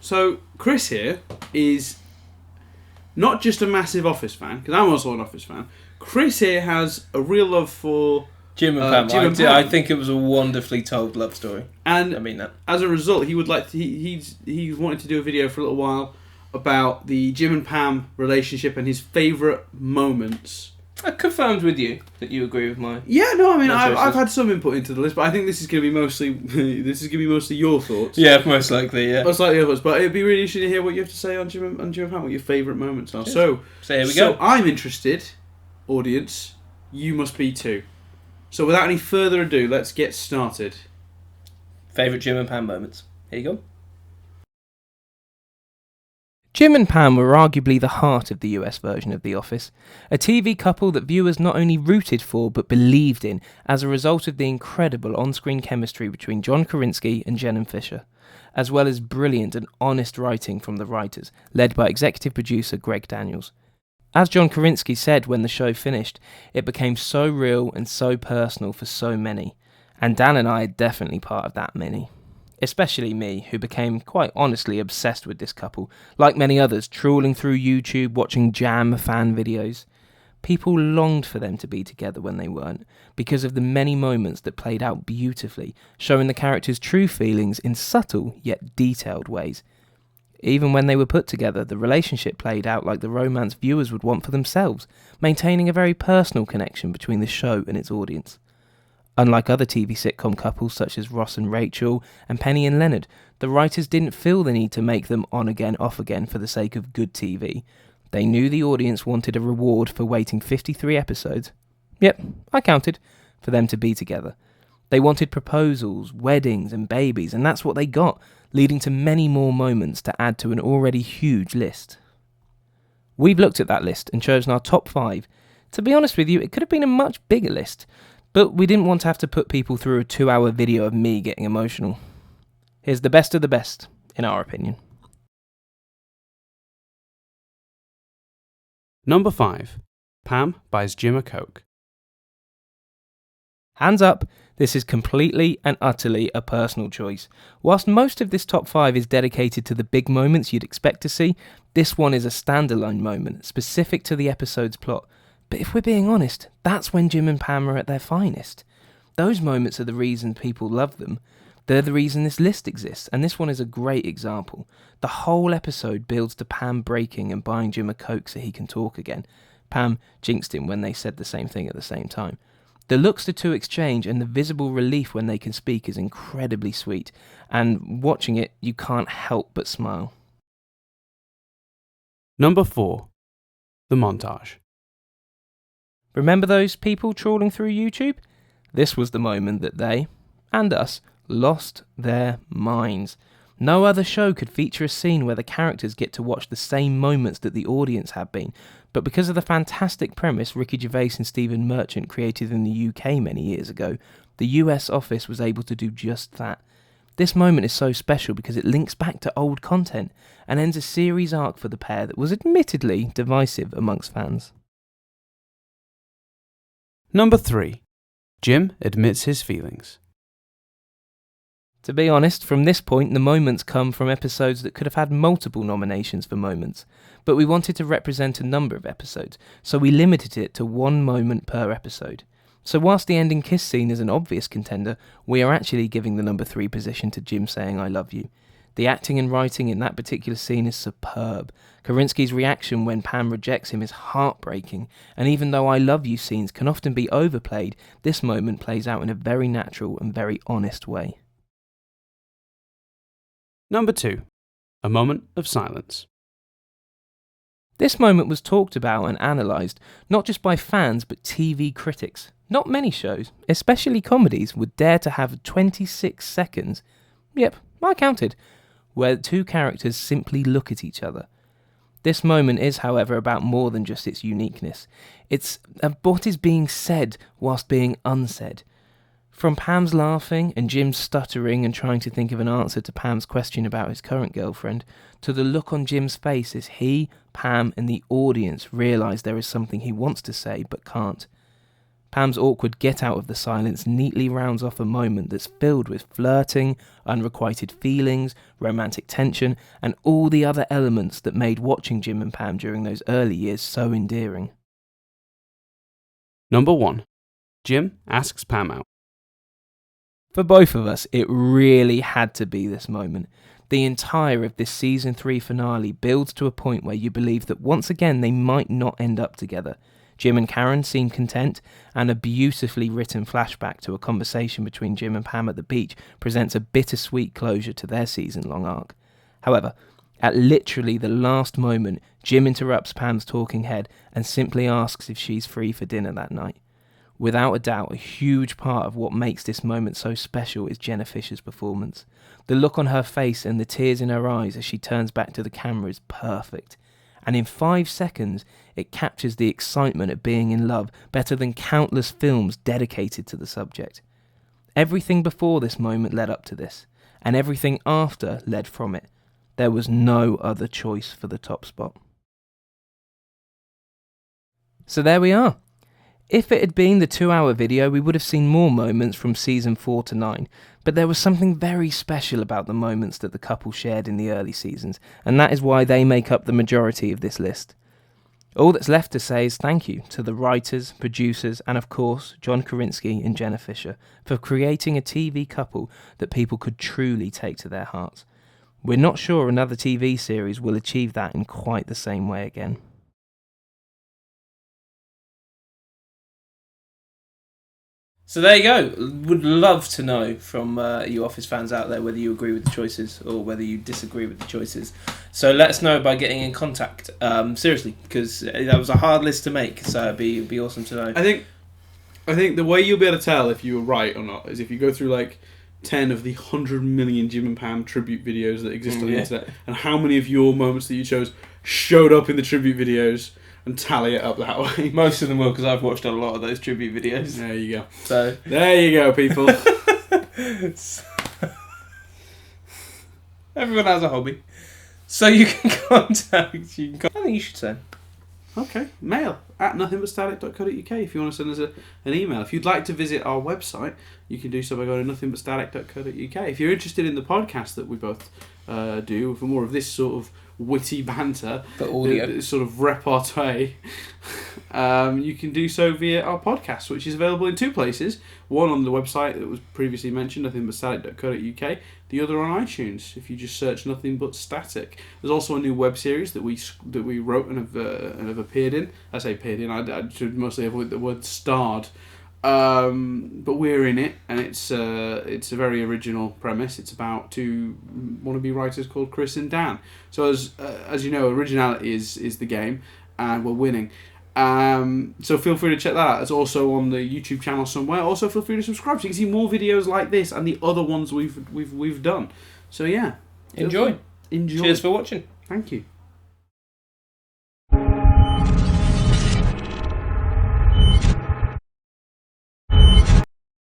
So, Chris here is not just a massive Office fan, because I'm also an Office fan. Chris here has a real love for Jim and Pam. I think it was a wonderfully told love story. And I mean that. As a result, he would like to, he wanted to do a video for a little while about the Jim and Pam relationship and his favourite moments. I confirmed with you that you agree with mine. Yeah, no, I mean I've had some input into the list, but I think this is going to be mostly your thoughts. Yeah, most likely. Yeah, most likely yours. But it'd be really interesting to hear what you have to say on Jim and Pam, what your favourite moments are. So here we go. So I'm interested, audience. You must be too. So without any further ado, let's get started. Favourite Jim and Pam moments. Here you go. Jim and Pam were arguably the heart of the US version of The Office, a TV couple that viewers not only rooted for but believed in as a result of the incredible on-screen chemistry between John Krasinski and Jenna Fisher, as well as brilliant and honest writing from the writers, led by executive producer Greg Daniels. As John Krasinski said when the show finished, it became so real and so personal for so many, and Dan and I are definitely part of that many. Especially me, who became quite honestly obsessed with this couple, like many others, trawling through YouTube watching Jam fan videos. People longed for them to be together when they weren't, because of the many moments that played out beautifully, showing the characters' true feelings in subtle yet detailed ways. Even when they were put together, the relationship played out like the romance viewers would want for themselves, maintaining a very personal connection between the show and its audience. Unlike other TV sitcom couples such as Ross and Rachel and Penny and Leonard, the writers didn't feel the need to make them on again, off again for the sake of good TV. They knew the audience wanted a reward for waiting 53 episodes. Yep, I counted, for them to be together. They wanted proposals, weddings and babies, and that's what they got, leading to many more moments to add to an already huge list. We've looked at that list and chosen our top 5. To be honest with you, it could have been a much bigger list, but we didn't want to have to put people through a 2-hour video of me getting emotional. Here's the best of the best, in our opinion. Number 5. Pam Buys Jim a Coke. Hands up, this is completely and utterly a personal choice. Whilst most of this top 5 is dedicated to the big moments you'd expect to see, this one is a standalone moment, specific to the episode's plot. But if we're being honest, that's when Jim and Pam are at their finest. Those moments are the reason people love them. They're the reason this list exists, and this one is a great example. The whole episode builds to Pam breaking and buying Jim a Coke so he can talk again. Pam jinxed him when they said the same thing at the same time. The looks the two exchange and the visible relief when they can speak is incredibly sweet, and watching it, you can't help but smile. Number 4. The Montage. Remember those people trawling through YouTube? This was the moment that they, and us, lost their minds. No other show could feature a scene where the characters get to watch the same moments that the audience have been, but because of the fantastic premise Ricky Gervais and Stephen Merchant created in the UK many years ago, the US office was able to do just that. This moment is so special because it links back to old content and ends a series arc for the pair that was admittedly divisive amongst fans. Number 3. Jim admits his feelings. To be honest, from this point the moments come from episodes that could have had multiple nominations for moments, but we wanted to represent a number of episodes, so we limited it to one moment per episode. So whilst the ending kiss scene is an obvious contender, we are actually giving the number 3 position to Jim saying I love you. The acting and writing in that particular scene is superb. Krasinski's reaction when Pam rejects him is heartbreaking, and even though I love you scenes can often be overplayed, this moment plays out in a very natural and very honest way. Number 2. A Moment of Silence. This moment was talked about and analysed, not just by fans but TV critics. Not many shows, especially comedies, would dare to have 26 seconds, yep, I counted, where two characters simply look at each other. This moment is, however, about more than just its uniqueness. It's what is being said whilst being unsaid. From Pam's laughing and Jim's stuttering and trying to think of an answer to Pam's question about his current girlfriend, to the look on Jim's face as he, Pam and the audience realise there is something he wants to say but can't. Pam's awkward get out of the silence neatly rounds off a moment that's filled with flirting, unrequited feelings, romantic tension, and all the other elements that made watching Jim and Pam during those early years so endearing. Number 1. Jim asks Pam out. For both of us, it really had to be this moment. The entire of this season 3 finale builds to a point where you believe that once again they might not end up together. Jim and Karen seem content, and a beautifully written flashback to a conversation between Jim and Pam at the beach presents a bittersweet closure to their season-long arc. However, at literally the last moment, Jim interrupts Pam's talking head and simply asks if she's free for dinner that night. Without a doubt, a huge part of what makes this moment so special is Jenna Fisher's performance. The look on her face and the tears in her eyes as she turns back to the camera is perfect. And in 5 seconds, it captures the excitement of being in love better than countless films dedicated to the subject. Everything before this moment led up to this, and everything after led from it. There was no other choice for the top spot. So there we are. If it had been the 2-hour video, we would have seen more moments from season 4 to 9, but there was something very special about the moments that the couple shared in the early seasons, and that is why they make up the majority of this list. All that's left to say is thank you to the writers, producers, and of course, John Karinsky and Jenna Fisher for creating a TV couple that people could truly take to their hearts. We're not sure another TV series will achieve that in quite the same way again. So there you go. Would love to know from you Office fans out there whether you agree with the choices or whether you disagree with the choices. So let us know by getting in contact. Seriously, because that was a hard list to make. So it'd be awesome to know. I think the way you'll be able to tell if you were right or not is if you go through like 10 of the 100 million Jim and Pam tribute videos that exist on the internet, and how many of your moments that you chose showed up in the tribute videos. And tally it up that way. Most of them will, because I've watched a lot of those tribute videos. There you go. So there you go, people. Everyone has a hobby. So you can contact... I think you should say. Okay. Mail at nothingbutstatic.co.uk if you want to send us an email. If you'd like to visit our website, you can do so by going to nothingbutstatic.co.uk. If you're interested in the podcast that we both do, for more of this sort of witty banter, the audio sort of repartee, you can do so via our podcast, which is available in 2 places. One on the website that was previously mentioned, nothingbutstatic.co.uk. The other on iTunes, if you just search Nothing But Static. There's also a new web series that we wrote and have appeared in. I say appeared in, I should mostly avoid the word starred. But we're in it, and it's a very original premise. It's about 2 wannabe writers called Chris and Dan. So as you know, originality is the game, and we're winning. So feel free to check that out. It's also on the YouTube channel somewhere. Also feel free to subscribe so you can see more videos like this and the other ones we've done. So yeah, enjoy. Cheers for watching. Thank you.